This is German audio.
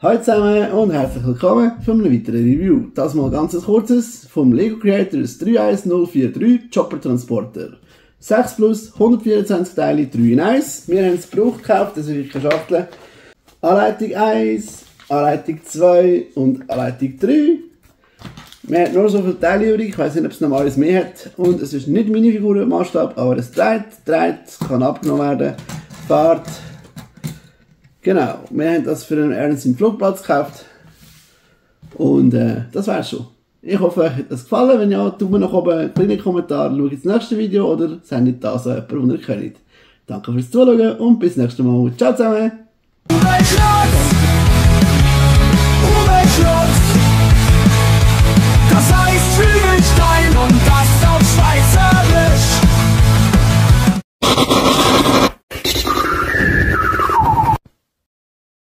Hallo zusammen und herzlich willkommen für eine weitere Review. Das mal ganz kurzes vom Lego Creators 31043 Chopper Transporter. 6 plus 124 Teile 3 in 1. Wir haben es gebraucht gekauft, das ist wirklich eine Schachtel. Anleitung 1, Anleitung 2 und Anleitung 3. Wir haben nur so viele Teile übrig, ich weiß nicht, ob es noch alles mehr hat. Und es ist nicht Minifigurenmaßstab, aber es dreht, kann abgenommen werden, fährt. Genau, wir haben das für einen Ernst im Flugplatz gekauft. Und das wär's schon. Ich hoffe, euch hat das gefallen. Wenn ja, Daumen nach oben, kleinen Kommentar, schaut das nächste Video oder sendet das an jemanden, den ihr kennt. Danke fürs Zuschauen und bis nächstes Mal. Ciao zusammen! Hubelchlotz, das heißt Hügelstein und das auf Schweizerdütsch.